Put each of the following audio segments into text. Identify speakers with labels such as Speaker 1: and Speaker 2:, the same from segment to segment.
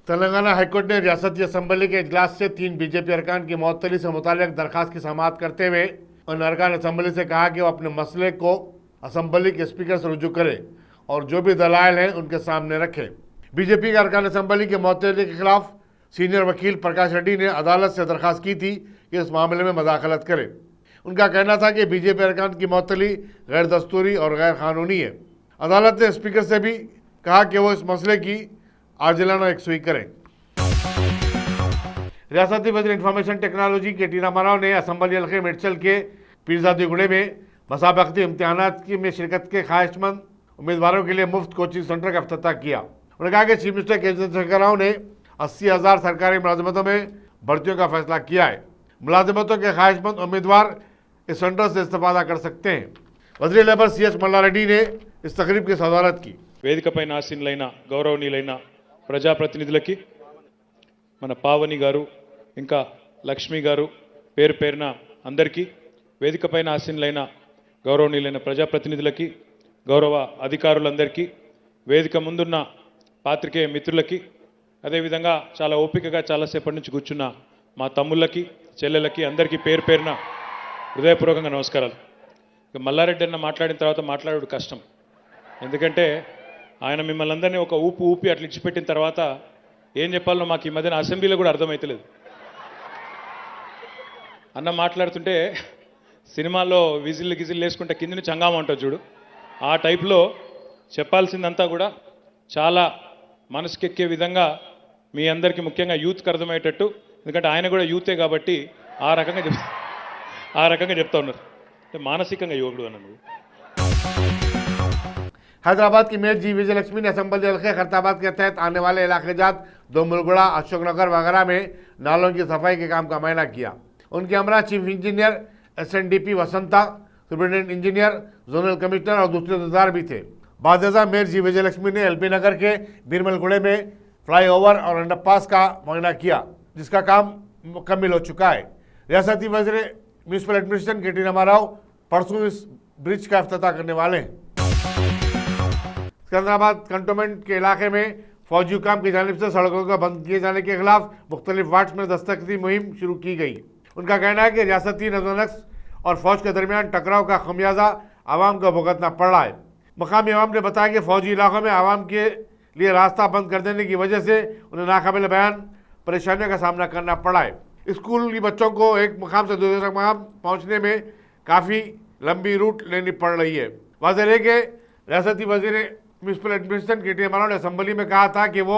Speaker 1: Telangana high court ने रियासती assembly के इजलास से 3 बीजेपी अरकान की मअतली से मुताल्लिक दरखास्त की समाअत करते हुए उन अरकान असम्बली से कहा कि वो अपने मसले को असम्बली के स्पीकर से रुजू करें और जो भी दलाइल हैं उनके सामने रखें। बीजेपी के अरकान असम्बली के मअतली के खिलाफ सीनियर वकील प्रकाश रेड्डी ने अदालत से दरखास्त की थी कि इस मामले में मदाखलत करे। उनका कहना था कि बीजेपी अरकान की मअतली गैर दस्तूरी और गैर कानूनी है। अदालत ने स्पीकर से भी कहा कि वो इस मसले की आजिलाना यकसुई करें। रियासती वज़ीर इंफॉर्मेशन टेक्नोलॉजी के टी रामाराव ने असम्बली हल्के मेडचल के पीरजादीगुड़े में मसाबकती इम्तहानात में शिरकत के ख्वाहिशमंद उम्मीदवारों के लिए मुफ्त कोचिंग सेंटर का इफ्तिताह किया। उन्होंने कहा कि चीफ मिनिस्टर के चंद्रशेखर राव ने 80,000 सरकारी मुलाजमतों में भर्तियों का फैसला किया है। मुलाजमतों के ख्वाहिशमंद उम्मीदवार इस सेंटर से इस्तेफादा कर सकते हैं। वज़ीर लेबर CS मल्लारेड्डी ने इस तकरीब की सदारत की।
Speaker 2: వేదికపై ఆసీనులైన గౌరవనీయులైన ప్రజాప్రతినిధులకి మన పావని గారు ఇంకా లక్ష్మి గారు పేరు పేరున అందరికీ వేదికపై ఆసీనులైన గౌరవనీయులైన ప్రజాప్రతినిధులకి గౌరవ అధికారులందరికీ వేదిక ముందున్న పాత్రికేయ మిత్రులకి అదేవిధంగా చాలా ఓపికగా చాలాసేపటి నుంచి కూర్చున్న మా తమ్ముళ్ళకి చెల్లెలకి అందరికీ పేరు పేరున హృదయపూర్వకంగా నమస్కారాలు। ఇక మల్లారెడ్డి అన్న మాట్లాడిన తర్వాత మాట్లాడడం కష్టం, ఎందుకంటే ఆయన మిమ్మల్ని అందరినీ ఒక ఊపి అట్లా ఇచ్చిపెట్టిన తర్వాత ఏం చెప్పాలో మాకు ఈ మధ్యన అసెంబ్లీలో కూడా అర్థమైతలేదు। అన్న మాట్లాడుతుంటే సినిమాల్లో విజిల్లు వేసుకుంటే కింద నుంచి హంగామా ఉంటుంది చూడు, ఆ టైప్లో చెప్పాల్సిందంతా కూడా చాలా మనసుకెక్కే విధంగా మీ అందరికీ ముఖ్యంగా యూత్కి అర్థమయ్యేటట్టు, ఎందుకంటే ఆయన కూడా యూతే కాబట్టి ఆ రకంగా చెప్తా ఉన్నారు। అంటే మానసికంగా యువకుడు అన్నది।
Speaker 1: हैदराबाद की मेयर जी विजयलक्ष्मी ने असम्बली हल्के खैरताबाद के तहत आने वाले इलाके जात दोमुलगुड़ा, अशोकनगर वगैरह में नालों की सफाई के काम का मुआयना किया। उनके हमरा chief engineer SNDP Vasantha, superintendent engineer, zonal commissioner और दूसरे इंतजार भी थे। बादशाह मेयर जी विजयलक्ष्मी ने LP नगर के बीरमलगुड़े में फ्लाईओवर और अंडरपास का मुआयना किया, जिसका काम मुकम्मल हो चुका है। रियासती वज़ीर म्यूनसिपल एडमिनिस्ट्रेशन के टी रामाराव परसों इस ब्रिज का इफ्तिताह करने वाले हैं। सिकंदराबाद कंटोनमेंट के इलाके में फौजी हुकाम की जानिब से सड़कों को बंद किए जाने के खिलाफ मुख्तलिफ वार्ड्स में दस्तखती मुहिम शुरू की गई। उनका कहना है कि रियासती नज़ोनक्स और फौज के दरमियान टकराव का खमियाजा आवाम को भुगतना पड़ रहा है। मकामी आवाम ने बताया कि फौजी इलाकों में आवाम के लिए रास्ता बंद कर देने की वजह से उन्हें नाकाबिल बयान परेशानियों का सामना करना पड़ा है। स्कूली बच्चों को एक मकाम से दूसरे मकाम पहुँचने में काफ़ी लंबी रूट लेनी पड़ रही है। वाज़ेह है कि रियासती वज़ीर म्यूनसिपल एडमिनिस्ट्रेशन के टी रामाराव ने असम्बली में कहा था कि वो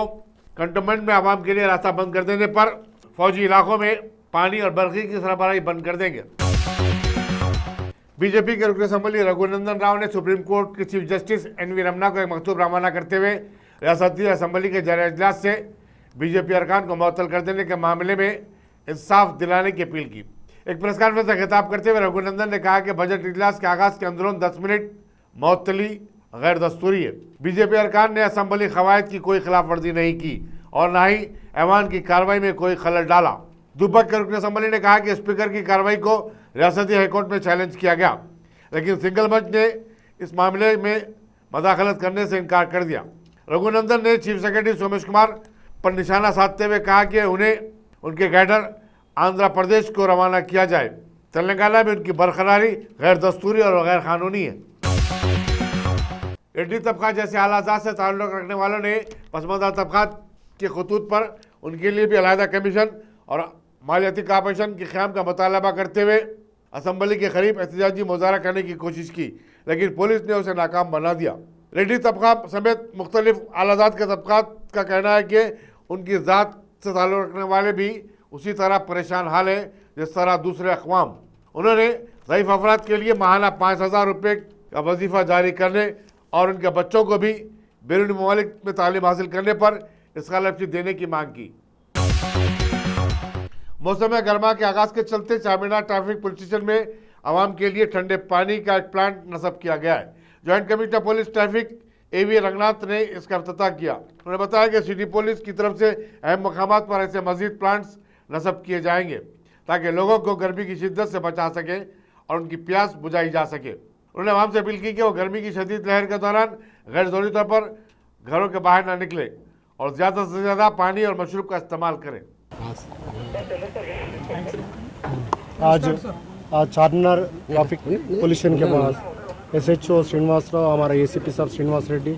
Speaker 1: कंटोनमेंट में आवाम के लिए रास्ता बंद कर देने पर फौजी इलाकों में पानी और बरखी की सरबराही बंद कर देंगे। बीजेपी के रुकन असम्बली रघुनंदन राव ने सुप्रीम कोर्ट के चीफ जस्टिस NV रमन्ना को एक मकतूब रवाना करते हुए रियासती असम्बली के जारी इजलास से बीजेपी अरकान को मुअत्तल कर देने के मामले में इंसाफ दिलाने की अपील की। एक प्रेस कॉन्फ्रेंस से खिताब करते हुए रघुनंदन ने कहा कि बजट इजलास के आगाज के अंदरून 10 मिनट मुअत्तली गैर दस्तूरी है। बीजेपी अरकान ने असम्बली कवायद की कोई खिलाफ वर्जी नहीं की और ना ही ऐवान की कार्रवाई में कोई खलल डाला। दुपक के रुकन असम्बली ने कहा कि स्पीकर की कार्रवाई को रियासती हाईकोर्ट में चैलेंज किया गया, लेकिन सिंगल बेंच ने इस मामले में मदाखलत करने से इनकार कर दिया। रघुनंदन ने चीफ सेक्रेटरी सोमेश कुमार पर निशाना साधते हुए कहा कि उन्हें उनके कैडर आंध्र प्रदेश को रवाना किया जाए। तेलंगाना में उनकी बरकरारी गैर दस्तूरी और गैर कानूनी है। रेड्डी तबका जैसे आलाजात से ताल्लुक़ रखने वालों ने पसमानदा तबकात के खतूत पर उनके लिए भी अलहदा कमीशन और मालियाती कॉर्पोरेशन के क़याम का मुतालबा करते हुए असम्बली के करीब एहतजाजी मुजाहरा करने की कोशिश की, लेकिन पुलिस ने उसे नाकाम बना दिया। रेड्डी तबका समेत मुख्तलिफ आलाजात के तबकात का कहना है कि उनकी ज़ात से ताल्लुक़ रखने वाले भी उसी तरह परेशान हाल है जिस तरह दूसरे अक़वाम। उन्होंने ज़ईफ़ अफराद के लिए माहाना 5,000 रुपये का वजीफ़ा जारी करने और उनके बच्चों को भी बैरून ममालिक में तालीम हासिल करने पर स्कॉलरशिप देने की मांग की। मौसम गर्मा के आगाज के चलते चारमीनार ट्रैफिक पुलिस स्टेशन में आवाम के लिए ठंडे पानी का एक प्लांट नस्ब किया गया है। Joint commissioner police traffic AV Ranganath ने इसका इफ्तिताह किया। उन्होंने बताया कि सिटी पुलिस की तरफ से अहम मकामात पर ऐसे मजीद प्लांट्स नस्ब किए जाएंगे ताकि लोगों को गर्मी की शिद्दत से बचा सके और उनकी प्यास बुझाई जा सके। उन्होंने आवाम से अपील की कि वो गर्मी की शदीद लहर के दौरान गैर ज़रूरी तौर पर घरों के बाहर ना निकले और ज़्यादा से ज़्यादा पानी और मशरूब का इस्तेमाल करें।
Speaker 3: आज आज चारमीनार ट्रैफिक पोल्यूशन के पास SHO श्रीनिवास राव, हमारा ACP साहब श्रीनिवास रेड्डी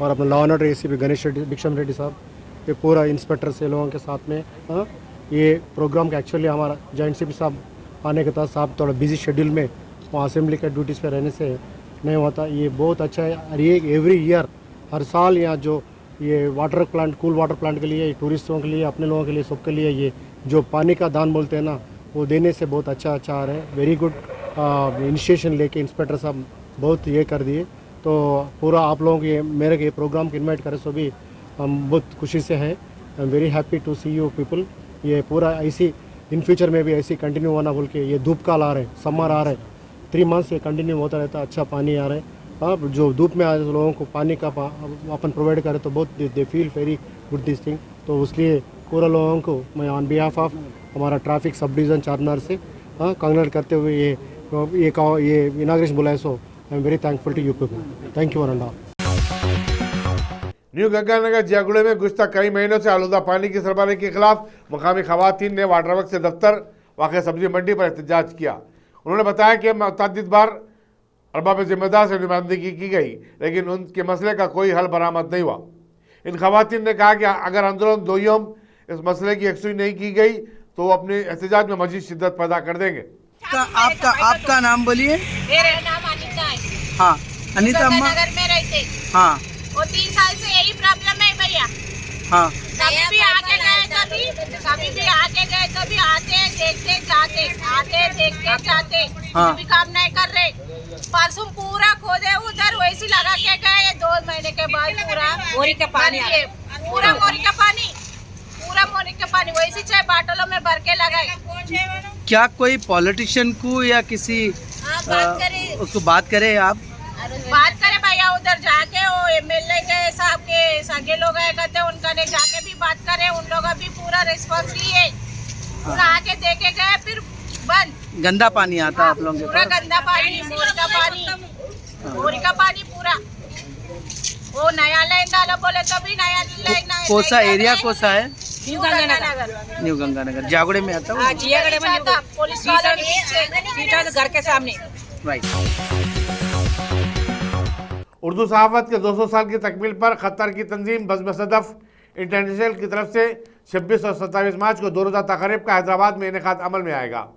Speaker 3: और अपना law and order ACP Ganesh Reddy, Bhiksham Reddy साहब, ये पूरा इंस्पेक्टर से लोगों के साथ में ये प्रोग्राम का एक्चुअली हमारा जॉइंट CP साहब आने के बाद साहब थोड़ा बिजी शेड्यूल में वहाँ असेंबली के ड्यूटीज़ पे रहने से नहीं होता। ये बहुत अच्छा है और ये एवरी ईयर हर साल यहाँ जो ये water plant, cool water plant के लिए, टूरिस्टों के लिए, अपने लोगों के लिए, सबके लिए ये जो पानी का दान बोलते हैं ना, वो देने से बहुत अच्छा आ रहा है। वेरी गुड इनिशिएशन लेके इंस्पेक्टर साहब बहुत ये कर दिए। तो पूरा आप लोगों के मेरे के प्रोग्राम को इनवाइट करें सो भी हम बहुत खुशी से हैं। I am very happy to see you people. ये पूरा ऐसी इन फ्यूचर में भी ऐसी कंटिन्यू होना बोल के, ये धूप काल आ रहे हैं, समर आ रहे हैं, 3 मंथ्स ये कंटिन्यू होता रहता, अच्छा पानी आ रहा है। अब जो धूप में आज लोगों को पानी का अपन प्रोवाइड करें तो बहुत they feel very good this thing. तो उसके लिए पूरा लोगों को मैं ऑन बिहाफ ऑफ हमारा ट्रैफिक सब डिवीज़न चारमीनार से कांग्रेट करते हुए ये इनाग्रेशन बुलाए। So I am very thankful to you people. Thank you one.
Speaker 1: New Ganganagar Jiyaguda में गुज़श्ता कई महीनों से आलूदा पानी की सरबराही के खिलाफ मकामी खवातीन ने वाटर वर्क से दफ्तर वाक़ सब्जी मंडी पर एहतजाज किया। उन्होंने बताया कि मुतअद्दिद बार अरबाब जिम्मेदार से नुमाइंदगी की गई, लेकिन उनके मसले का कोई हल बरामद नहीं हुआ। इन खवातीन ने कहा कि अगर आंदोलन 2 यौम इस मसले की यकसुई नहीं की गई तो वो अपने एहतजाज में मज़ीद शिद्दत पैदा कर देंगे।
Speaker 4: आपका नाम बोलिए।
Speaker 5: मेरा नाम अनीता है।
Speaker 4: हाँ अनीता अम्मा।
Speaker 5: नगर में रहते।
Speaker 4: हाँ
Speaker 5: वो 3 साल से यही प्रॉब्लम है भैया।
Speaker 4: हाँ
Speaker 5: कभी भी आके गए, कभी भी आके गए, कभी आते देखते जाते, आते देखते जाते,
Speaker 4: हाँ।
Speaker 5: भी काम नहीं कर रहे। परसों पूरा खोदे उधर वैसे लगा के गए, 2 महीने के बाद पूरा मोरी का पानी, पूरा मोरी का पानी, पूरा मोरी का पानी वैसे चाहे बाटलों में भर के लगाए।
Speaker 4: क्या कोई पॉलिटिशियन को या किसी
Speaker 5: बात करे,
Speaker 4: उसको बात करे आप?
Speaker 5: बात करे भैया, उधर जाके वो MLA के साहब के सगे लोग आए कहते उनका ने जाके भी बात करे, उन लोग अभी पूरा रिस्पॉन्स लिए, पूरा आके देखे गए, फिर बंद।
Speaker 4: गंदा पानी आता है आप लोगों के
Speaker 5: पूरा
Speaker 4: पास?
Speaker 5: गंदा पानी, मोरी का पानी, मोरी का पानी पूरा। वो नया लाइन डालो बोले तो भी नया लाइन।
Speaker 4: कोसा एरिया कोसा है?
Speaker 5: न्यू गंगानगर।
Speaker 4: न्यू गंगानगर जियागुड़े में आता है।
Speaker 5: जियागुड़े में पुलिस वाले घर के सामने।
Speaker 4: राइट।
Speaker 1: उर्दू सहाफ़त के 200 साल की तकमील पर क़तर की तंजीम बज़्म सदफ़ इंटरनेशनल की तरफ से 26 और 27 मार्च को 2 रोज़ा तक़रीब का हैदराबाद में इनेकाद अमल में आएगा।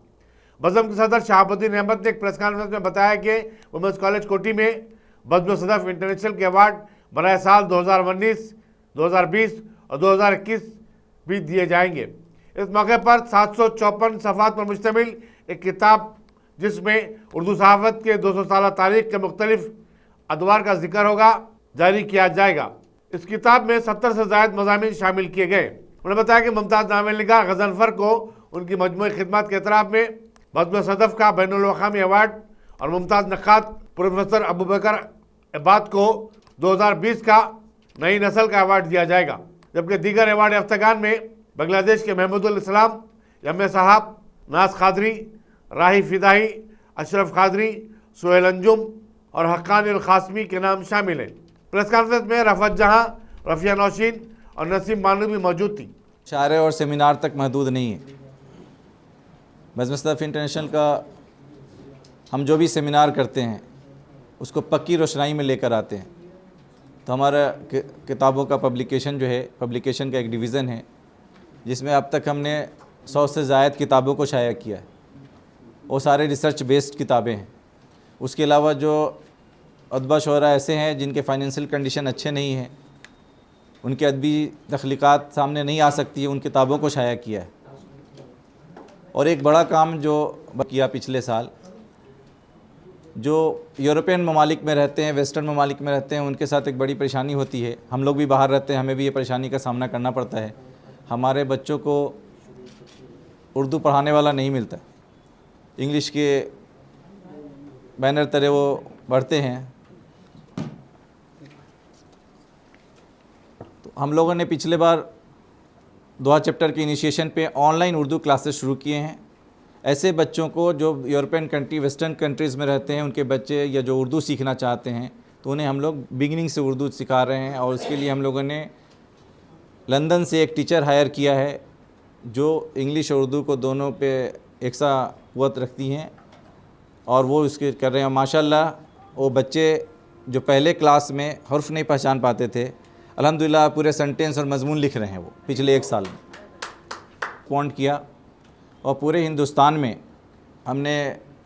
Speaker 1: बज़्म के सदर शहाबुद्दीन अहमद ने एक प्रेस कॉन्फ्रेंस में बताया कि वुमेंस कॉलेज कोटी में बज़्म सदफ़ इंटरनेशनल के अवार्ड बराए साल 2019, 2020 और 2021 भी दिए जाएंगे। इस मौके पर 754 सफ़ात पर मुश्तमिल एक किताब जिसमें उर्दू सहाफ़त के 200 साल तारीख़ के मुख्तलिफ अदवार का जिक्र होगा जारी किया जाएगा। इस किताब में 70 से ज़ायद मज़ामीन शामिल किए गए। उन्होंने बताया कि मुमताज़ नावल निगार गज़नफ़र को उनकी मजमूई खिदमत के एतराफ़ में बज़्म सदफ़ का बैनुल अक़वामी अवार्ड और मुमताज़ नक़ात प्रोफेसर अबू बकर इबाद को 2020 का नई नस्ल का अवार्ड दिया जाएगा। जबकि दीगर अवार्ड याफ्तागान में बांग्लादेश के महमूदुल इस्लाम, यम साहब, नाज खादरी, राही फ़िदाई, अशरफ खादरी, सुहेल अंजुम और हक्कानी ख़ासमी के नाम शामिल हैं। प्रेस कॉन्फ्रेंस में रफ़त जहाँ, रफ़िया नौशीन और नसीम बानू भी मौजूद थी।
Speaker 6: शायरे और सेमिनार तक महदूद नहीं है। बज़्म सदफ़ इंटरनेशनल का हम जो भी सेमिनार करते हैं उसको पक्की रोशनाई में लेकर आते हैं। तो हमारा किताबों का पब्लिकेशन जो है, पब्लिकेशन का एक डिवीज़न है जिसमें अब तक हमने 100 से ज़ायद किताबों को शाया किया है। वो सारे रिसर्च बेस्ड किताबें हैं। उसके अलावा जो अदबा शोरा ऐसे हैं जिनके फाइनेंशियल कंडीशन अच्छे नहीं हैं, उनके अदबी तख्लीक़ात सामने नहीं आ सकती है, उन किताबों को शाया किया है। और एक बड़ा काम जो किया पिछले साल, जो यूरोपियन ममालिक में रहते हैं, वेस्टर्न ममालिक में रहते हैं, उनके साथ एक बड़ी परेशानी होती है। हम लोग भी बाहर रहते हैं, हमें भी ये परेशानी का सामना करना पड़ता है। हमारे बच्चों को उर्दू पढ़ाने वाला नहीं मिलता। इंग्लिश के बैनर तरह वो बढ़ते हैं। तो हम लोगों ने पिछले बार दोहा चैप्टर के इनिशिएशन पे ऑनलाइन उर्दू क्लासेस शुरू किए हैं। ऐसे बच्चों को जो यूरोपियन कंट्री, वेस्टर्न कंट्रीज़ में रहते हैं, उनके बच्चे या जो उर्दू सीखना चाहते हैं, तो उन्हें हम लोग बिगिनिंग से उर्दू सिखा रहे हैं। और उसके लिए हम लोगों ने लंदन से एक टीचर हायर किया है जो इंग्लिश और उर्दू को दोनों पे एक सा क़ुव्वत रखती हैं और वो उसके कर रहे हैं। माशाल्लाह वो बच्चे जो पहले क्लास में हर्फ नहीं पहचान पाते थे, अल्हम्दुलिल्लाह पूरे सेंटेंस और मजमून लिख रहे हैं वो पिछले 1 साल में। पॉइंट किया और पूरे हिंदुस्तान में हमने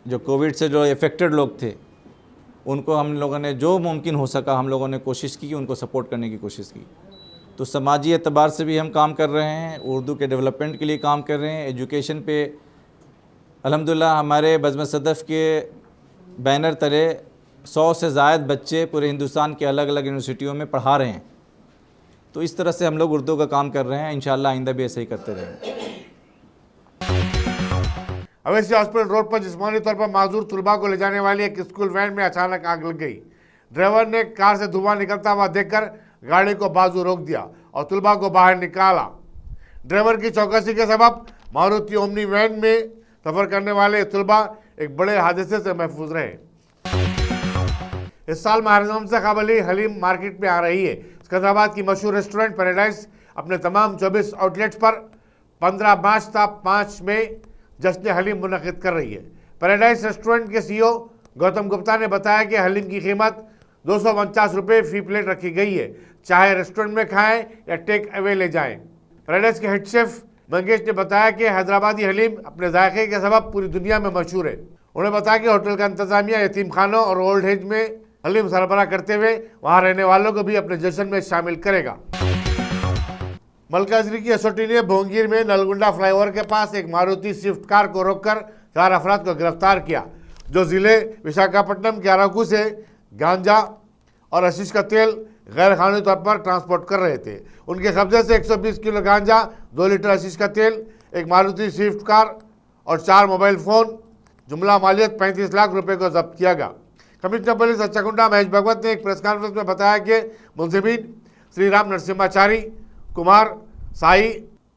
Speaker 6: जो कोविड से जो इफ़ेक्टेड लोग थे उनको हम लोगों ने जो मुमकिन हो सका हम लोगों ने कोशिश की, उनको सपोर्ट करने की कोशिश की। तो समाजी एतबार से भी हम काम कर रहे हैं, उर्दू के डेवलपमेंट के लिए काम कर रहे हैं, एजुकेशन पे अल्हम्दुलिल्लाह हमारे बज़्म सदफ़ के बैनर तले 100 से ज़ायद बच्चे पूरे हिंदुस्तान के अलग अलग यूनिवर्सिटियों में पढ़ा रहे हैं। तो इस तरह से हम लोग उर्दू का काम कर रहे हैं, इंशाअल्लाह आइंदा भी ऐसे ही करते रहेंगे।
Speaker 1: अवैसी हॉस्पिटल रोड पर जिस्मानी तौर पर माजूर तलबा को ले जाने वाली एक स्कूल वैन में अचानक आग लग गई। ड्राइवर ने कार से धुआं निकलता हुआ देखकर गाड़ी को बाजू रोक दिया और तलबा को बाहर निकाला। ड्राइवर की चौकसी के सबब मारुति ओमनी वैन में सफर करने वाले तलबा एक बड़े हादसे से महफूज रहे। इस साल माह रमज़ान से कबल हलीम मार्केट में आ रही है। सिकंदराबाद की मशहूर रेस्टोरेंट पैराडाइज अपने तमाम 24 आउटलेट्स पर 15 मार्च से 5 में जश्न हलीम मुनक़िद कर रही है। पैराडाइज रेस्टोरेंट के सीईओ गौतम गुप्ता ने बताया कि हलीम की कीमत 249 रुपये फ़ी प्लेट रखी गई है, चाहे रेस्टोरेंट में खाएं या टेक अवे ले जाएं। पैराडाइज के हेड शेफ मंगेश ने बताया कि हैदराबादी हलीम अपने जायके के सबब पूरी दुनिया में मशहूर है। उन्होंने बताया कि होटल का इंतजामिया यतीम खानों और ओल्ड एज में हलीम सरबराह करते हुए वहाँ रहने वालों को भी अपने जश्न में शामिल करेगा। मलकाजगिरी की एसओटी ने भोंगीर में नलगुंडा फ्लाईओवर के पास एक मारुति स्विफ्ट कार को रोककर 4 अफराद को गिरफ्तार किया, जो जिले विशाखापट्टनम के अराकू से गांजा और हशीश का तेल गैर कानूनी तौर पर ट्रांसपोर्ट कर रहे थे। उनके कब्जे से 120 किलो गांजा, 2 लीटर हशीश का तेल, एक मारुति स्विफ्ट कार और 4 मोबाइल फ़ोन, जुमला मालियत 35 लाख रुपए को जब्त किया गया। कमिश्नर पुलिस अच्छाकुंडा महेश भगवत ने एक प्रेस कॉन्फ्रेंस में बताया कि मुंसिबीन श्री राम नरसिम्हाचारी कुमार साई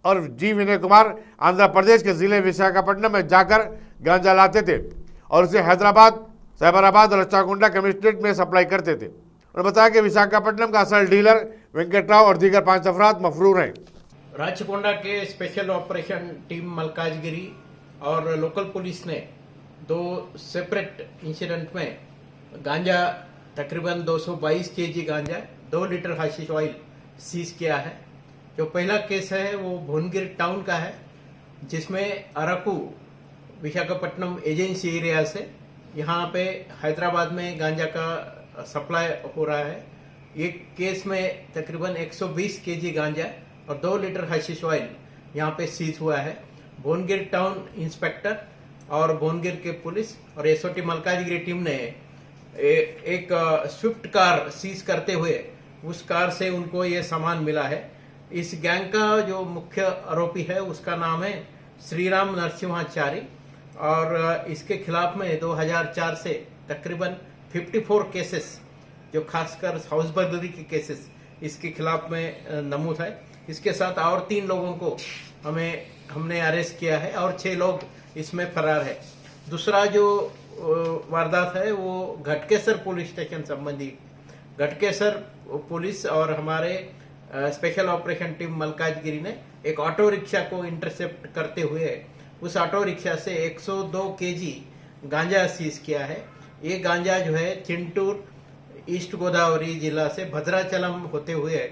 Speaker 1: और जी विनय कुमार आंध्र प्रदेश के ज़िले विशाखापट्टनम में जाकर गांजा लाते थे और उसे हैदराबाद, साइबराबाद और अच्छाकुंडा कमिश्नरेट में सप्लाई करते थे। उन्होंने बताया कि विशाखापट्टनम का असल डीलर वेंकट राव और दीगर 5 अफराद मफरूर हैं।
Speaker 7: राचकोंडा के स्पेशल ऑपरेशन टीम मलकाजगिरी और लोकल पुलिस ने 2 सेपरेट इंसिडेंट में गांजा तकरीबन 222 केजी गांजा, 2 लीटर हशीश ऑयल सीज किया है। जो पहला केस है वो भुवनगिर टाउन का है, जिसमें अराकू विशाखापट्टनम एजेंसी एरिया से यहाँ पे हैदराबाद में गांजा का सप्लाई हो रहा है। एक केस में तकरीबन 120 केजी गांजा और 2 लीटर हशीश ऑयल यहाँ पे सीज हुआ है। भुवनगिर टाउन इंस्पेक्टर और भुवनगिर के पुलिस और एसओटी मलकाजगिरी टीम ने एक स्विफ्ट कार सीज करते हुए उस कार से उनको ये सामान मिला है। इस गैंग का जो मुख्य आरोपी है उसका नाम है श्रीराम नरसिम्हाचारी और इसके खिलाफ में 2004 से तकरीबन 54 केसेस, जो खासकर हाउस बर्गलरी के केसेस इसके खिलाफ में नमूद है। इसके साथ और 3 लोगों को हमने अरेस्ट किया है और 6 लोग इसमें फरार है। दूसरा जो वारदात है वो घटकेसर पुलिस स्टेशन संबंधी, घटकेसर पुलिस और हमारे स्पेशल ऑपरेशन टीम मलकाजगिरी ने एक ऑटो रिक्शा को इंटरसेप्ट करते हुए उस ऑटो रिक्शा से 102 केजी गांजा सीज किया है। ये गांजा जो है चिंटूर ईस्ट गोदावरी जिला से भद्राचलम होते हुए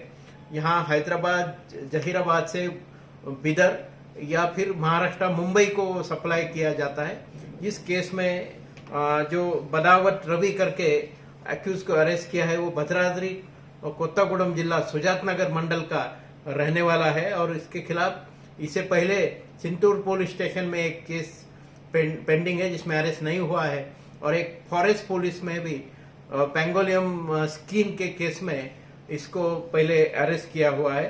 Speaker 7: यहाँ हैदराबाद, जहीराबाद से बिदर या फिर महाराष्ट्र मुंबई को सप्लाई किया जाता है। इस केस में जो बदावट रवि करके एक्यूज को अरेस्ट किया है वो भद्राद्री और कोत्तागुड़म जिला सुजात नगर मंडल का रहने वाला है और इसके खिलाफ इससे पहले चिंतूर पुलिस स्टेशन में एक केस पेंडिंग है जिसमें अरेस्ट नहीं हुआ है और एक फॉरेस्ट पुलिस में भी पेंगोलियम स्कीम के केस में इसको पहले अरेस्ट किया हुआ है।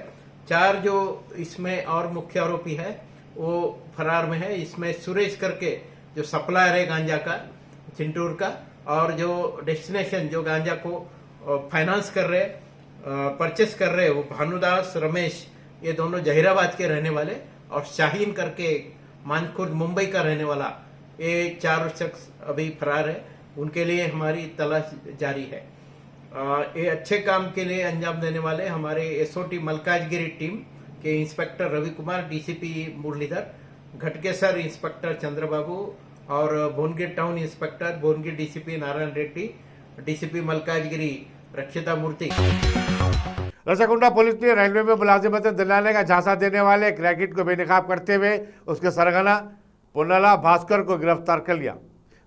Speaker 7: 4 जो इसमें और मुख्य आरोपी है वो फरार में है। इसमें सुरेश करके जो सप्लायर है गांजा का चिंटूर का और जो डेस्टिनेशन जो गांजा को फाइनेंस कर रहे परचेस कर रहे वो भानुदास रमेश, ये दोनों जहीराबाद के रहने वाले और शाहीन करके मानखुर्द मुंबई का रहने वाला, ये 4 शख्स अभी फरार है। उनके लिए हमारी तलाश जारी है। ये अच्छे काम के लिए अंजाम देने वाले हमारे एसओटी मलकाजगिरी टीम के inspector Ravi Kumar, DCP Muralidhar, Ghatkesar inspector Chandrababu और Bhuvanagiri town inspector Bhuvanagiri DCP Narayana Reddy, DCP Malkajgiri Rakshitha Murthy.
Speaker 1: रसाकुंडा police ने रेलवे में मुलाजिमतें दिलाने का झांसा देने वाले एक रैकेट को बेनकाब करते हुए उसके सरगना पोन्नाला भास्कर को गिरफ्तार कर लिया,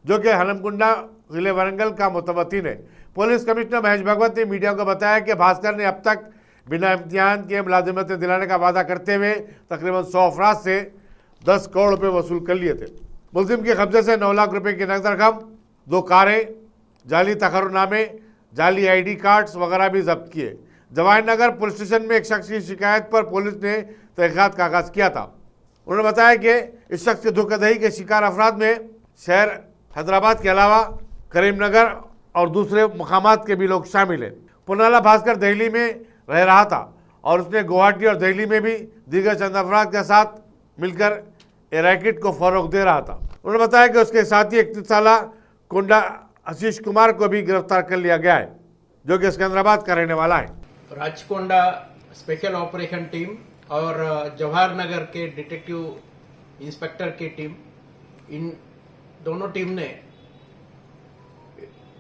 Speaker 1: जो कि हनमकुंडा जिले वरंगल का मुतवत्तिन है। पुलिस कमिश्नर महेश भगवत ने मीडिया को बताया कि भास्कर ने अब तक बिना इम्तिहान के मुलाजिमतें दिलाने का वादा करते हुए तकरीबन 100 अफराद से 10 करोड़ रुपए वसूल कर लिए थे। मुलजिम के कब्जे से 9 लाख रुपए की नकद रकम, 2 कारें, जाली तखरुनामे, जाली ID कार्ड्स वगैरह भी जब्त किए। जवाहर पुलिस स्टेशन में एक शख्स की शिकायत पर पुलिस ने तहकीकात का आगाज किया था। उन्होंने बताया कि इस शख्स की धोखाधड़ी के शिकार अफराद में शहर हैदराबाद के अलावा करीमनगर और दूसरे मकामात के भी लोग शामिल हैं। पोन्नाला भास्कर दिल्ली में रह रहा था और उसने गुवाहाटी और दिल्ली में भी दीगर चंद अफराद के साथ मिलकर ए रैकेट को फरोग दे रहा था। उन्होंने बताया कि उसके साथी 31 साला कुंडा आशीष कुमार को भी गिरफ्तार कर लिया गया है, जो कि सिकंदराबाद का रहने वाला है।
Speaker 7: राजकोंडा स्पेशल ऑपरेशन टीम और जवाहर नगर के डिटेक्टिव इंस्पेक्टर की टीम, इन दोनों टीम ने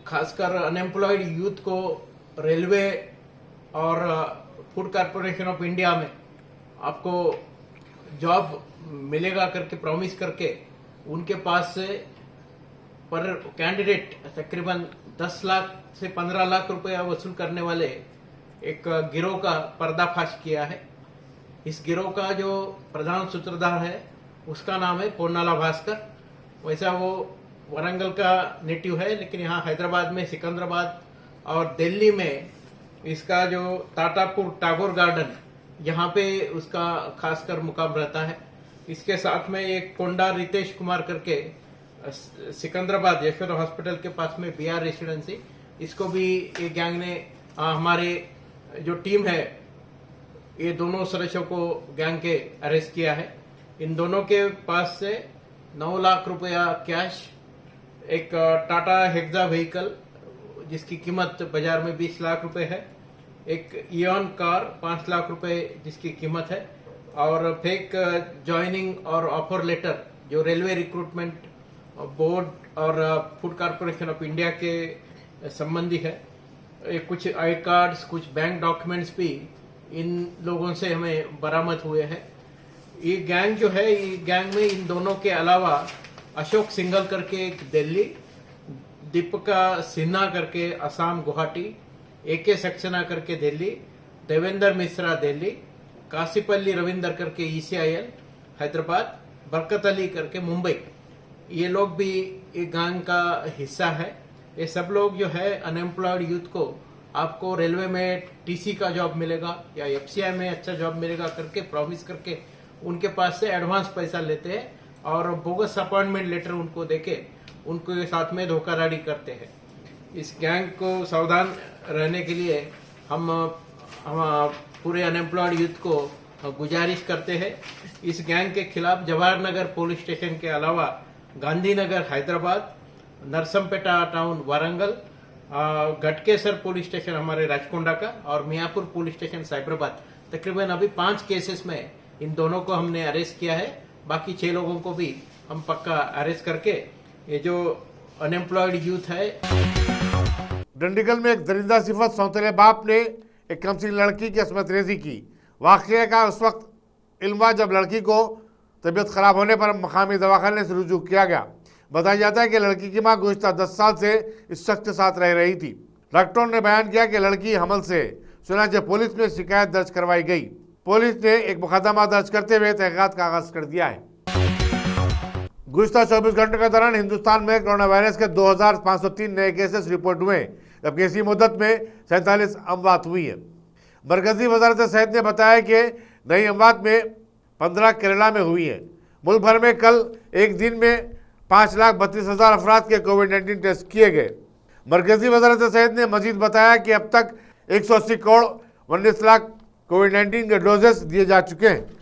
Speaker 7: खासकर अनएम्प्लॉयड यूथ को रेलवे और फूड कॉरपोरेशन ऑफ इंडिया में आपको जॉब मिलेगा करके प्रॉमिस करके उनके पास से पर कैंडिडेट तकरीबन 10 लाख से 15 लाख रुपया वसूल करने वाले एक गिरोह का पर्दाफाश किया है। इस गिरोह का जो प्रधान सूत्रधार है उसका नाम है पोन्नाला भास्कर। वैसा वो वरंगल का नेटिव है, लेकिन यहाँ हैदराबाद में, सिकंदराबाद और दिल्ली में इसका जो तातापुर टागोर गार्डन, यहाँ पे उसका खासकर मुकाम रहता है। इसके साथ में एक कोंडा रितेश कुमार करके सिकंदराबाद यशोदा हॉस्पिटल के पास में BR रेसिडेंसी, इसको भी ये गैंग ने हमारे जो टीम है ये दोनों सदस्यों को गैंग के अरेस्ट किया है। इन दोनों के पास से 9 लाख रुपया कैश, एक टाटा हेक्सा व्हीकल जिसकी कीमत बाजार में 20 लाख रुपए है, एक इयॉन कार 5 लाख रुपए जिसकी कीमत है, और फेक ज्वाइनिंग और ऑफर लेटर जो रेलवे रिक्रूटमेंट बोर्ड और फूड कॉरपोरेशन ऑफ इंडिया के संबंधी है। कुछ आई कार्ड्स, कुछ बैंक डॉक्यूमेंट्स भी इन लोगों से हमें बरामद हुए हैं। ये गैंग जो है, ये गैंग में इन दोनों के अलावा अशोक सिंघल करके एक दिल्ली, दीपिका सिन्हा करके असम गुवाहाटी, AK सक्सेना करके दिल्ली, देवेंद्र मिश्रा दिल्ली, काशीपल्ली रविंदर करके ECIL हैदराबाद, बरकत अली करके मुंबई, ये लोग भी एक गैंग का हिस्सा है। ये सब लोग जो है अनएम्प्लॉयड यूथ को आपको रेलवे में TC का जॉब मिलेगा या FCI में अच्छा जॉब मिलेगा करके प्रॉमिस करके उनके पास से एडवांस पैसा लेते हैं और बोगस अपॉइंटमेंट लेटर उनको देके उनके साथ में धोखाधड़ी करते हैं। इस गैंग को सावधान रहने के लिए हम पूरे अनएम्प्लॉयड यूथ को गुजारिश करते हैं। इस गैंग के खिलाफ जवाहर नगर पुलिस स्टेशन के अलावा Gandhinagar Hyderabad, Narsampeta town Warangal, Ghatkesar police station हमारे राजकोंडा का और मियापुर पुलिस स्टेशन साइबराबाद, तकरीबन अभी 5 केसेस में इन दोनों को हमने अरेस्ट किया है। बाकी 6 लोगों को भी हम पक्का अरेस्ट करके ये जो अनएम्प्लॉयड यूथ है।
Speaker 1: डंडीगल में एक दरिंदा सिफत सौतेले बाप ने एक कमसी लड़की की अस्मत रेजी की। वाक़ये का उस वक्त इल्म हुआ जब लड़की को तबीयत खराब होने पर मकामी दवाखाने से रुजू किया गया। बताया जाता है कि लड़की की मां गुज़िश्ता 10 साल से इस शख्स के साथ रह रही थी। डॉक्टरों ने बयान किया कि लड़की हमल से, चुनांचे पुलिस में शिकायत दर्ज करवाई गई। पुलिस ने एक मुकदमा दर्ज करते हुए तहकीकात का आगाज कर दिया है। गुज़िश्ता 24 घंटे के दौरान हिंदुस्तान में कोरोना वायरस के 2503 नए केसेस रिपोर्ट हुए, जबकि इसी मुद्दत में 47 अमवात हुई है। मरकजी वजारत सेहत ने बताया कि नई अमवात में 15 केरला में हुई है। मुल्क भर में कल एक दिन में 5,32,000 अफराद के कोविड-19 टेस्ट किए गए। मरकजी वजारत सेहत ने मजीद बताया कि अब तक 180 करोड़ 19 लाख कोविड-19 के डोजेस दिए जा चुके हैं।